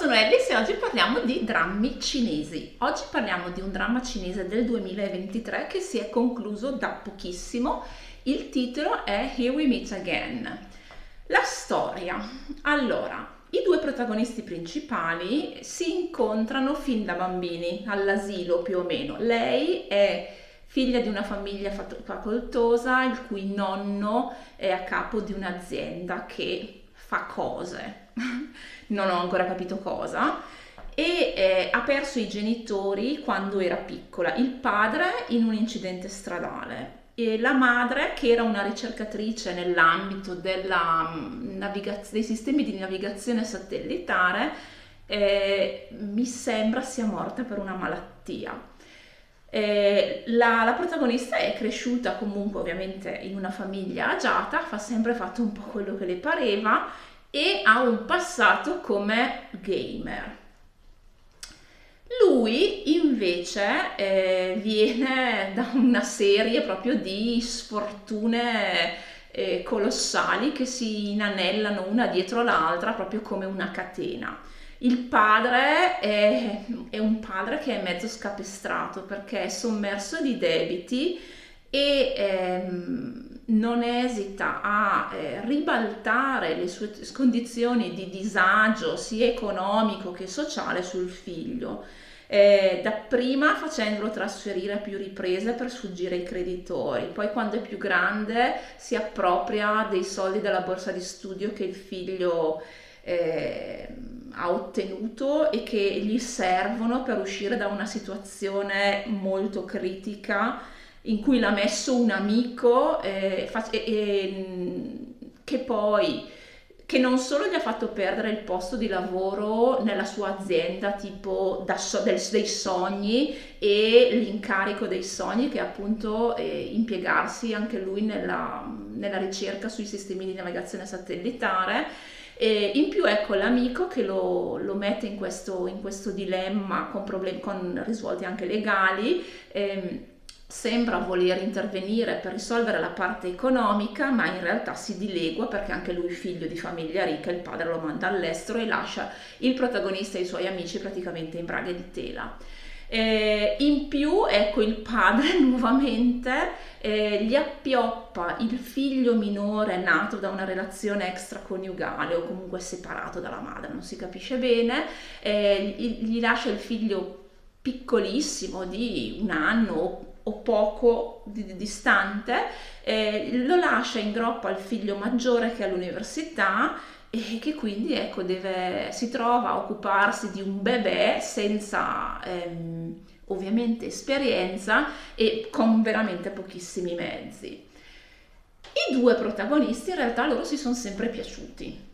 sono Ellis e oggi parliamo di drammi cinesi. Oggi parliamo di un dramma cinese del 2023 che si è concluso da pochissimo. Il titolo è Here We Meet Again. La storia. Allora, i due protagonisti principali si incontrano fin da bambini, all'asilo più o meno. Lei è figlia di una famiglia facoltosa, il cui nonno è a capo di un'azienda che fa cose. Non ho ancora capito cosa, e ha perso i genitori quando era piccola, il padre in un incidente stradale e la madre, che era una ricercatrice nell'ambito dei sistemi di navigazione satellitare, mi sembra sia morta per una malattia. La protagonista è cresciuta comunque ovviamente in una famiglia agiata, ha sempre fatto un po' quello che le pareva e ha un passato come gamer. Lui invece viene da una serie proprio di sfortune colossali che si inanellano una dietro l'altra proprio come una catena. Il padre è un padre che è mezzo scapestrato perché è sommerso di debiti e non esita a ribaltare le sue condizioni di disagio sia economico che sociale sul figlio, dapprima facendolo trasferire a più riprese per sfuggire ai creditori, poi quando è più grande si appropria dei soldi della borsa di studio che il figlio ha ottenuto e che gli servono per uscire da una situazione molto critica in cui l'ha messo un amico che non solo gli ha fatto perdere il posto di lavoro nella sua azienda, tipo dei sogni, e l'incarico dei sogni, che è appunto impiegarsi anche lui nella ricerca sui sistemi di navigazione satellitare. E in più ecco l'amico che lo mette in questo dilemma con problemi, con risvolti anche legali. Sembra voler intervenire per risolvere la parte economica, ma in realtà si dilegua perché anche lui, figlio di famiglia ricca, il padre lo manda all'estero e lascia il protagonista e i suoi amici praticamente in braghe di tela. In più, ecco, il padre nuovamente gli appioppa il figlio minore nato da una relazione extraconiugale o comunque separato dalla madre, non si capisce bene, gli lascia il figlio piccolissimo di un anno o poco distante, lo lascia in groppa al figlio maggiore che è all'università e che quindi ecco si trova a occuparsi di un bebè senza ovviamente esperienza e con veramente pochissimi mezzi. I due protagonisti in realtà loro si sono sempre piaciuti.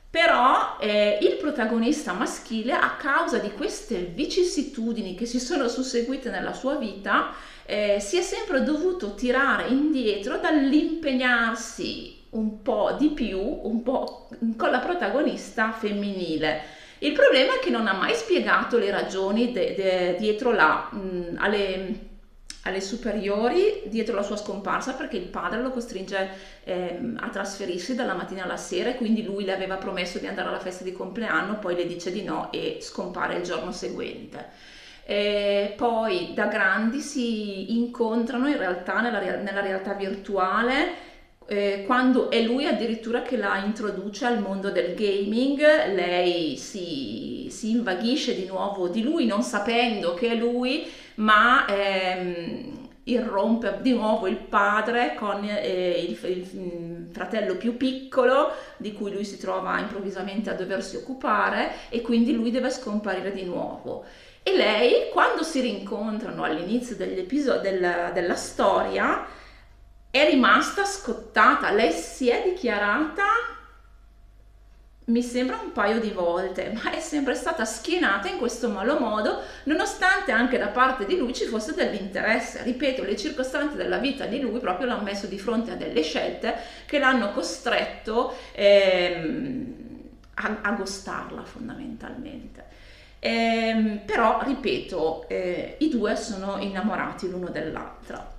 Però il protagonista maschile, a causa di queste vicissitudini che si sono susseguite nella sua vita, si è sempre dovuto tirare indietro dall'impegnarsi un po' di più, un po' con la protagonista femminile. Il problema è che non ha mai spiegato le ragioni dietro alle superiori, dietro la sua scomparsa, perché il padre lo costringe a trasferirsi dalla mattina alla sera e quindi lui le aveva promesso di andare alla festa di compleanno, poi le dice di no e scompare il giorno seguente. Poi da grandi si incontrano in realtà nella realtà virtuale, quando è lui addirittura che la introduce al mondo del gaming. Lei si invaghisce di nuovo di lui non sapendo che è lui, ma irrompe di nuovo il padre con il fratello più piccolo di cui lui si trova improvvisamente a doversi occupare e quindi lui deve scomparire di nuovo. E lei, quando si rincontrano all'inizio della storia, è rimasta scottata. Lei si è dichiarata, mi sembra un paio di volte, ma è sempre stata schienata in questo malo modo, nonostante anche da parte di lui ci fosse dell'interesse. Ripeto, le circostanze della vita di lui proprio l'hanno messo di fronte a delle scelte che l'hanno costretto a gostarla fondamentalmente. Però, ripeto, i due sono innamorati l'uno dell'altra.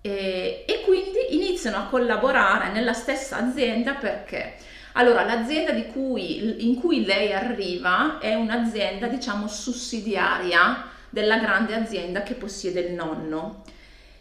E quindi iniziano a collaborare nella stessa azienda perché Allora, l'azienda in cui lei arriva è un'azienda, diciamo, sussidiaria della grande azienda che possiede il nonno.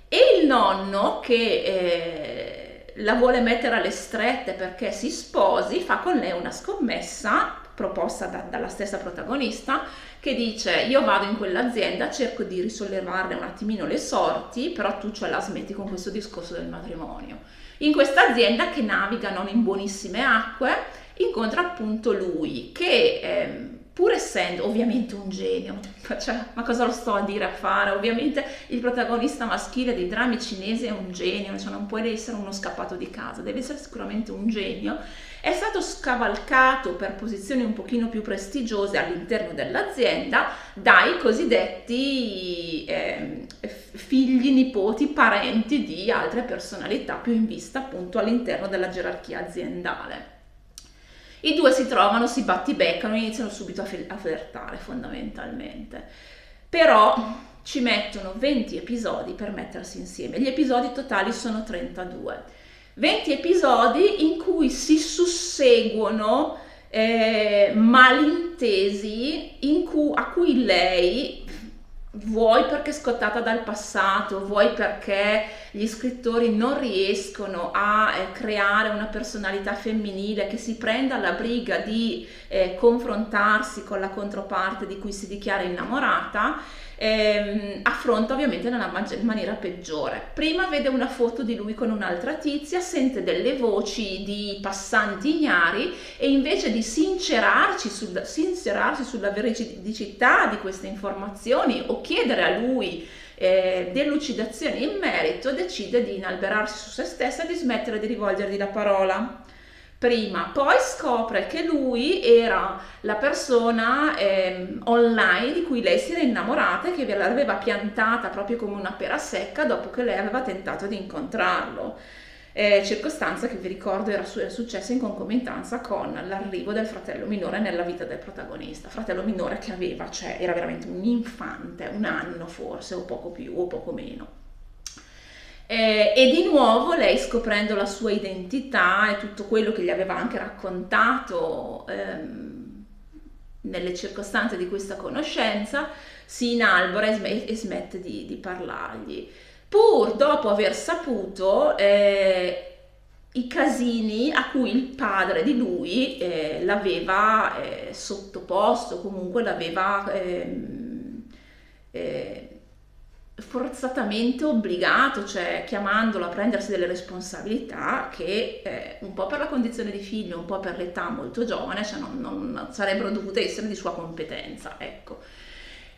E il nonno, che la vuole mettere alle strette perché si sposi, fa con lei una scommessa proposta dalla stessa protagonista, che dice: io vado in quell'azienda, cerco di risollevarle un attimino le sorti, però tu ce la smetti con questo discorso del matrimonio. In questa azienda, che naviga non in buonissime acque, incontra appunto lui che, pur essendo ovviamente un genio, cioè, ma cosa lo sto a dire a fare? Ovviamente il protagonista maschile dei drammi cinesi è un genio, cioè non può essere uno scappato di casa, deve essere sicuramente un genio. È stato scavalcato per posizioni un pochino più prestigiose all'interno dell'azienda dai cosiddetti figli, nipoti, parenti di altre personalità più in vista appunto all'interno della gerarchia aziendale. I due si trovano, si battibeccano e iniziano subito a flirtare fondamentalmente. Però ci mettono 20 episodi per mettersi insieme. Gli episodi totali sono 32. 20 episodi in cui si susseguono malintesi a cui lei, vuoi perché scottata dal passato, vuoi perché gli scrittori non riescono a creare una personalità femminile che si prenda la briga di confrontarsi con la controparte di cui si dichiara innamorata, affronta ovviamente nella maniera peggiore. Prima vede una foto di lui con un'altra tizia, sente delle voci di passanti ignari e invece di sincerarsi sulla veridicità di queste informazioni o chiedere a lui delucidazioni in merito, decide di inalberarsi su se stessa e di smettere di rivolgergli la parola. Prima, poi scopre che lui era la persona online di cui lei si era innamorata e che l'aveva piantata proprio come una pera secca dopo che lei aveva tentato di incontrarlo. Circostanza che, vi ricordo, era successa in concomitanza con l'arrivo del fratello minore nella vita del protagonista. Fratello minore che aveva, cioè era veramente un infante, 1 anno forse, o poco più o poco meno. E di nuovo lei, scoprendo la sua identità e tutto quello che gli aveva anche raccontato nelle circostanze di questa conoscenza, si inalbora e smette di parlargli. Pur dopo aver saputo i casini a cui il padre di lui l'aveva sottoposto, comunque l'aveva forzatamente obbligato, cioè chiamandolo a prendersi delle responsabilità che un po' per la condizione di figlio, un po' per l'età molto giovane, cioè non sarebbero dovute essere di sua competenza, ecco.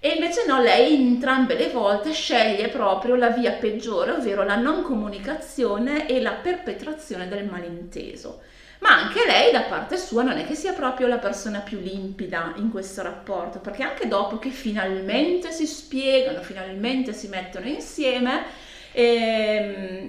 E invece no, lei entrambe le volte sceglie proprio la via peggiore, ovvero la non comunicazione e la perpetrazione del malinteso. Ma anche lei, da parte sua, non è che sia proprio la persona più limpida in questo rapporto, perché anche dopo che finalmente si spiegano, finalmente si mettono insieme,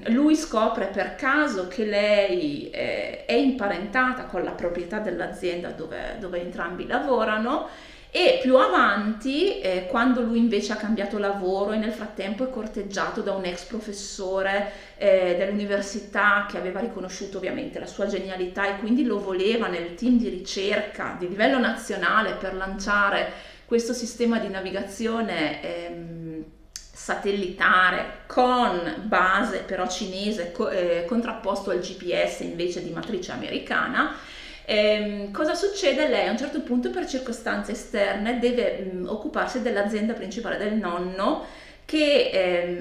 lui scopre per caso che lei è imparentata con la proprietà dell'azienda dove entrambi lavorano. E più avanti, quando lui invece ha cambiato lavoro e nel frattempo è corteggiato da un ex professore dell'università che aveva riconosciuto ovviamente la sua genialità e quindi lo voleva nel team di ricerca di livello nazionale per lanciare questo sistema di navigazione satellitare con base però cinese, contrapposto al GPS invece di matrice americana. Cosa succede? Lei a un certo punto, per circostanze esterne, deve occuparsi dell'azienda principale del nonno che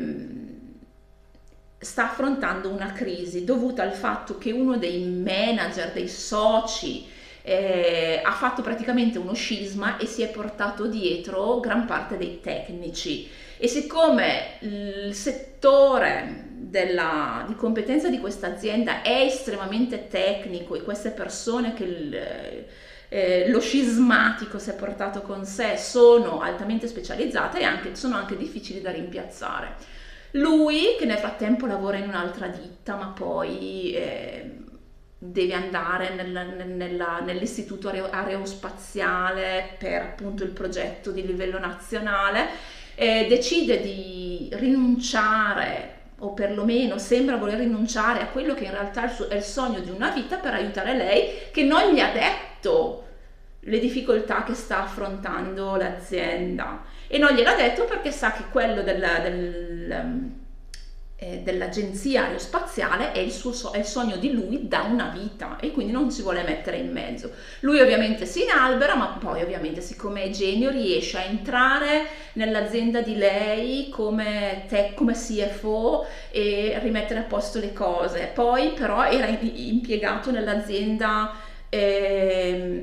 sta affrontando una crisi dovuta al fatto che uno dei manager, dei soci, ha fatto praticamente uno scisma e si è portato dietro gran parte dei tecnici. E siccome il settore di competenza di questa azienda è estremamente tecnico e queste persone che lo scismatico si è portato con sé sono altamente specializzate e sono anche difficili da rimpiazzare. Lui, che nel frattempo lavora in un'altra ditta, ma poi deve andare nell'istituto aerospaziale per appunto il progetto di livello nazionale, decide di rinunciare o perlomeno sembra voler rinunciare a quello che in realtà è il sogno di una vita per aiutare lei, che non gli ha detto le difficoltà che sta affrontando l'azienda, e non gliel'ha detto perché sa che quello dell'agenzia aerospaziale è è il sogno di lui da una vita, e quindi non si vuole mettere in mezzo. Lui ovviamente si inalbera, ma poi ovviamente, siccome è genio, riesce a entrare nell'azienda di lei come CFO e rimettere a posto le cose. Poi però era impiegato nell'azienda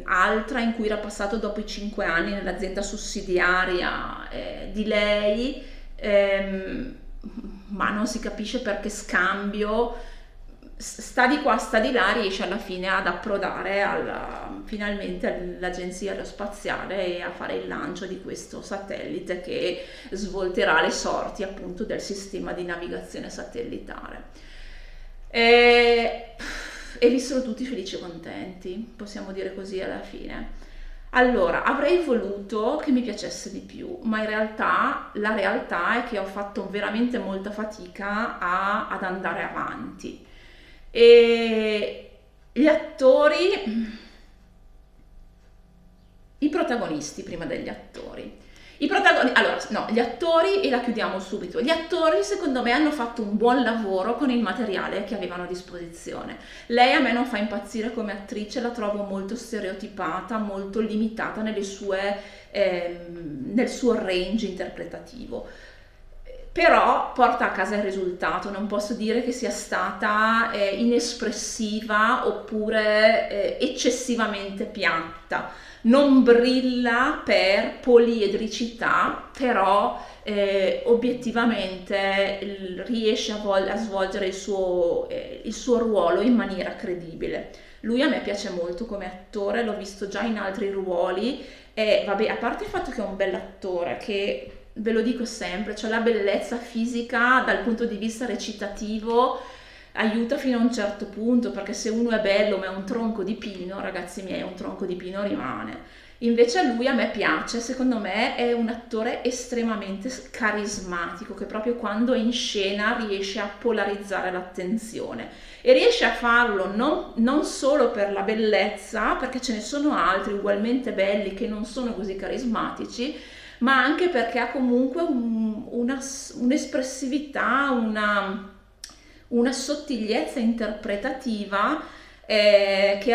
altra in cui era passato dopo i 5 anni, nell'azienda sussidiaria di lei, ma non si capisce perché scambio, sta di qua, sta di là, riesce alla fine ad approdare finalmente all'agenzia aerospaziale e a fare il lancio di questo satellite che svolterà le sorti appunto del sistema di navigazione satellitare. E vissero tutti felici e contenti, possiamo dire così alla fine. Allora, avrei voluto che mi piacesse di più, ma in realtà la realtà è che ho fatto veramente molta fatica ad andare avanti. E gli attori, i protagonisti prima degli attori. Allora, no, gli attori, e la chiudiamo subito. Gli attori, secondo me, hanno fatto un buon lavoro con il materiale che avevano a disposizione. Lei a me non fa impazzire come attrice, la trovo molto stereotipata, molto limitata nel suo range interpretativo. Però porta a casa il risultato, non posso dire che sia stata inespressiva oppure eccessivamente piatta. Non brilla per poliedricità, però obiettivamente riesce a svolgere il suo ruolo in maniera credibile. Lui a me piace molto come attore, l'ho visto già in altri ruoli, e vabbè, a parte il fatto che è un bell'attore, che ve lo dico sempre, cioè la bellezza fisica dal punto di vista recitativo aiuta fino a un certo punto, perché se uno è bello ma è un tronco di pino, ragazzi miei, un tronco di pino rimane. Invece lui a me piace, secondo me è un attore estremamente carismatico, che proprio quando è in scena riesce a polarizzare l'attenzione, e riesce a farlo non solo per la bellezza, perché ce ne sono altri ugualmente belli che non sono così carismatici, ma anche perché ha comunque un'espressività, una sottigliezza interpretativa che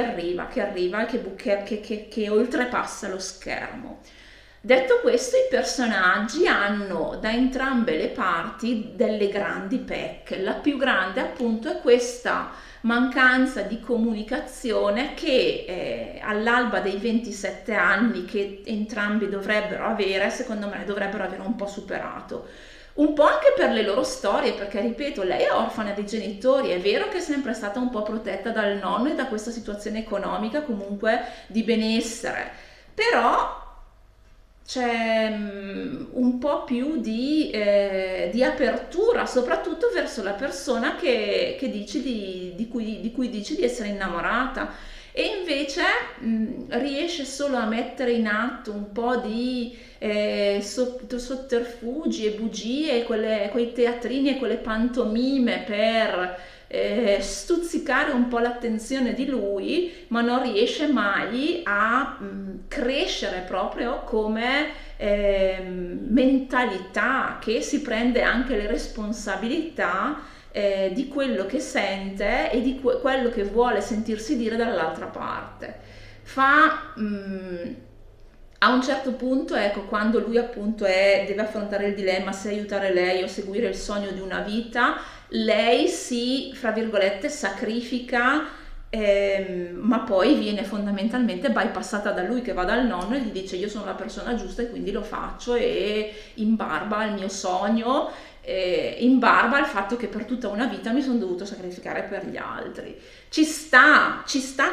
oltrepassa lo schermo. Detto questo, i personaggi hanno da entrambe le parti delle grandi pecche. La più grande appunto è questa mancanza di comunicazione che all'alba dei 27 anni che entrambi dovrebbero avere, secondo me dovrebbero avere un po' superato. Un po' anche per le loro storie, perché ripeto, lei è orfana dei genitori, è vero che è sempre stata un po' protetta dal nonno e da questa situazione economica comunque di benessere, però c'è un po' più di apertura, soprattutto verso la persona che dici di cui dici di essere innamorata, e invece riesce solo a mettere in atto un po' di sotterfugi e bugie, quei teatrini e quelle pantomime per stuzzicare un po' l'attenzione di lui, ma non riesce mai a crescere proprio come mentalità, che si prende anche le responsabilità di quello che sente e di quello che vuole sentirsi dire dall'altra parte. A un certo punto, ecco, quando lui appunto deve affrontare il dilemma se aiutare lei o seguire il sogno di una vita, lei si, fra virgolette, sacrifica, ma poi viene fondamentalmente bypassata da lui, che va dal nonno e gli dice: io sono la persona giusta e quindi lo faccio, e in barba al mio sogno, in barba al fatto che per tutta una vita mi sono dovuto sacrificare per gli altri. Ci sta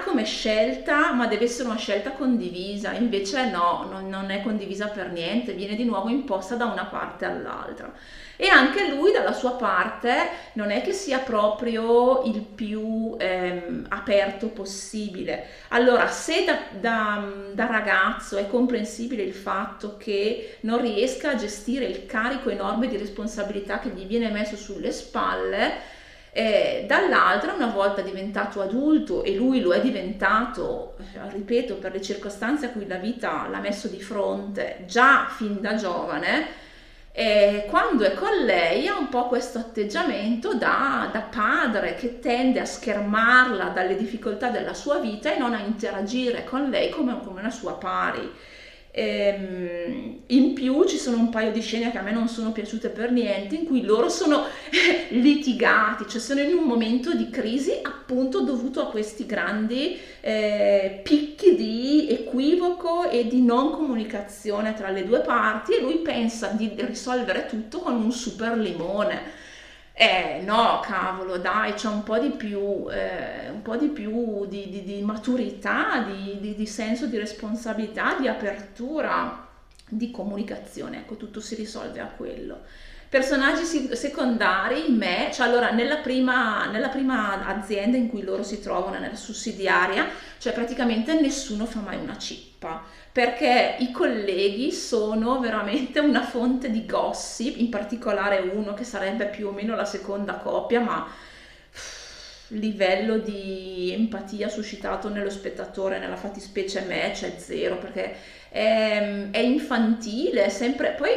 come scelta, ma deve essere una scelta condivisa. Invece no, non è condivisa per niente, viene di nuovo imposta da una parte all'altra. E anche lui dalla sua parte non è che sia proprio il più aperto possibile. Allora, se da ragazzo è comprensibile il fatto che non riesca a gestire il carico enorme di responsabilità responsabilità che gli viene messo sulle spalle. Dall'altra, una volta diventato adulto, e lui lo è diventato, ripeto, per le circostanze a cui la vita l'ha messo di fronte già fin da giovane, quando è con lei ha un po' questo atteggiamento da padre che tende a schermarla dalle difficoltà della sua vita e non a interagire con lei come una sua pari. In più ci sono un paio di scene che a me non sono piaciute per niente, in cui loro sono litigati, cioè sono in un momento di crisi appunto dovuto a questi grandi picchi di equivoco e di non comunicazione tra le due parti, e lui pensa di risolvere tutto con un super limone. No, cavolo, dai, c'è un po' di più di maturità, di senso di responsabilità, di apertura, di comunicazione. Ecco, tutto si risolve a quello. Personaggi secondari, cioè allora nella prima azienda in cui loro si trovano, nella sussidiaria, cioè praticamente nessuno fa mai una cippa, perché i colleghi sono veramente una fonte di gossip, in particolare uno che sarebbe più o meno la seconda coppia, ma livello di empatia suscitato nello spettatore, nella fattispecie me, c'è zero, perché è infantile, poi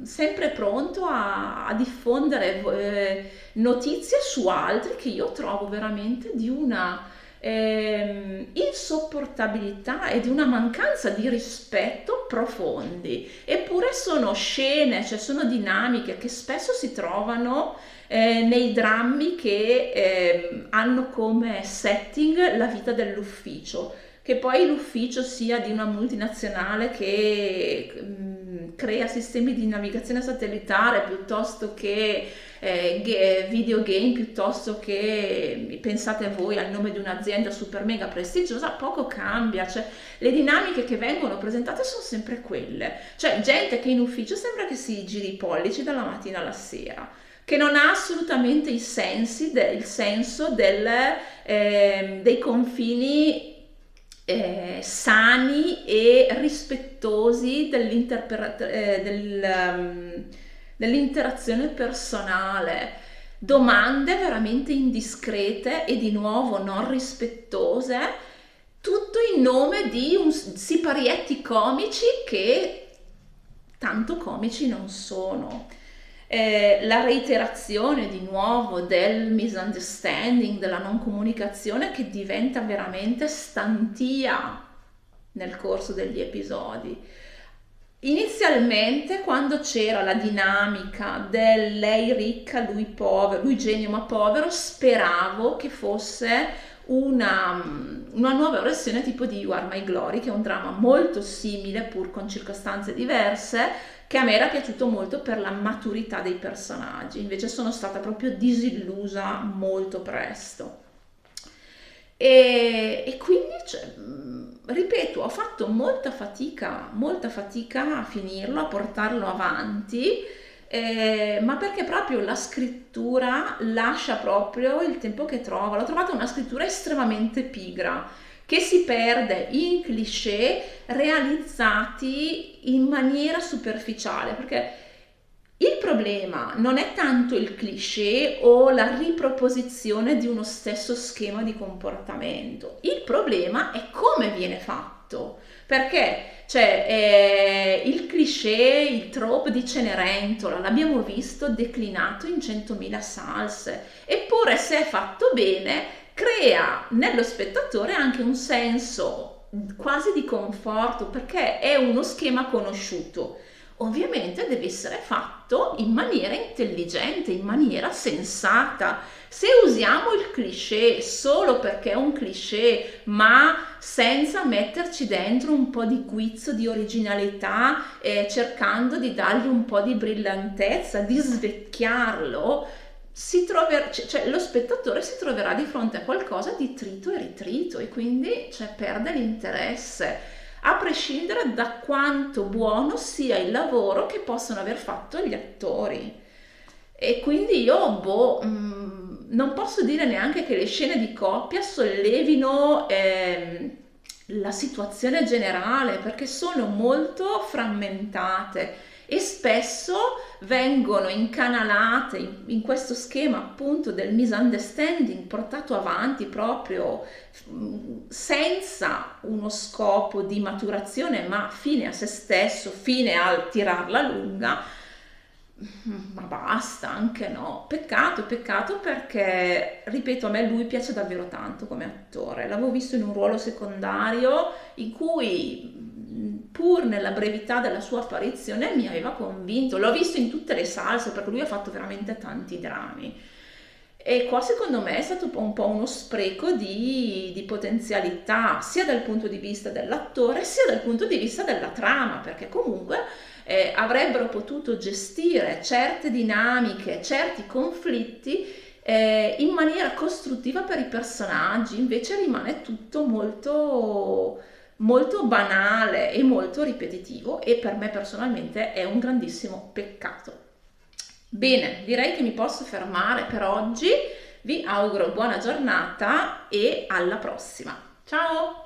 sempre pronto a diffondere notizie su altri che io trovo veramente di una insopportabilità e di una mancanza di rispetto profondi. Eppure sono scene, cioè sono dinamiche che spesso si trovano nei drammi che hanno come setting la vita dell'ufficio, che poi l'ufficio sia di una multinazionale che crea sistemi di navigazione satellitare, piuttosto che videogame, piuttosto che, pensate voi, al nome di un'azienda super mega prestigiosa, poco cambia, cioè le dinamiche che vengono presentate sono sempre quelle, cioè gente che in ufficio sembra che si giri i pollici dalla mattina alla sera, che non ha assolutamente il senso dei confini sani e rispettosi dell'interazione personale, domande veramente indiscrete e di nuovo non rispettose, tutto in nome di siparietti comici che tanto comici non sono. La reiterazione di nuovo del misunderstanding, della non comunicazione, che diventa veramente stantia nel corso degli episodi. Inizialmente, quando c'era la dinamica del lei ricca, lui povero, lui genio ma povero, speravo che fosse una nuova versione tipo di You Are My Glory, che è un dramma molto simile pur con circostanze diverse, che a me era piaciuto molto per la maturità dei personaggi. Invece sono stata proprio disillusa molto presto. E quindi, cioè, ripeto, ho fatto molta fatica a finirlo, a portarlo avanti, ma perché proprio la scrittura lascia proprio il tempo che trova. L'ho trovata una scrittura estremamente pigra, che si perde in cliché realizzati in maniera superficiale, perché il problema non è tanto il cliché o la riproposizione di uno stesso schema di comportamento, il problema è come viene fatto, perché cioè, il cliché, il trope di Cenerentola l'abbiamo visto declinato in 100.000 salse, eppure se è fatto bene crea nello spettatore anche un senso quasi di conforto, perché è uno schema conosciuto. Ovviamente deve essere fatto in maniera intelligente, in maniera sensata. Se usiamo il cliché solo perché è un cliché, ma senza metterci dentro un po' di guizzo, di originalità, cercando di dargli un po' di brillantezza, di svecchiarlo, cioè, lo spettatore si troverà di fronte a qualcosa di trito e ritrito, e quindi cioè, perde l'interesse, a prescindere da quanto buono sia il lavoro che possono aver fatto gli attori. E quindi io, non posso dire neanche che le scene di coppia sollevino la situazione generale, perché sono molto frammentate e spesso vengono incanalate in questo schema appunto del misunderstanding portato avanti proprio senza uno scopo di maturazione, ma fine a se stesso, fine al tirarla lunga. Ma basta, anche no. Peccato, peccato perché, ripeto, a me lui piace davvero tanto come attore. L'avevo visto in un ruolo secondario in cui, pur nella brevità della sua apparizione, mi aveva convinto. L'ho visto in tutte le salse perché lui ha fatto veramente tanti drammi. E qua secondo me è stato un po' uno spreco di potenzialità, sia dal punto di vista dell'attore, sia dal punto di vista della trama, perché comunque avrebbero potuto gestire certe dinamiche, certi conflitti in maniera costruttiva per i personaggi, invece rimane tutto molto, molto banale e molto ripetitivo e per me personalmente è un grandissimo peccato. Bene, direi che mi posso fermare per oggi. Vi auguro buona giornata e alla prossima. Ciao!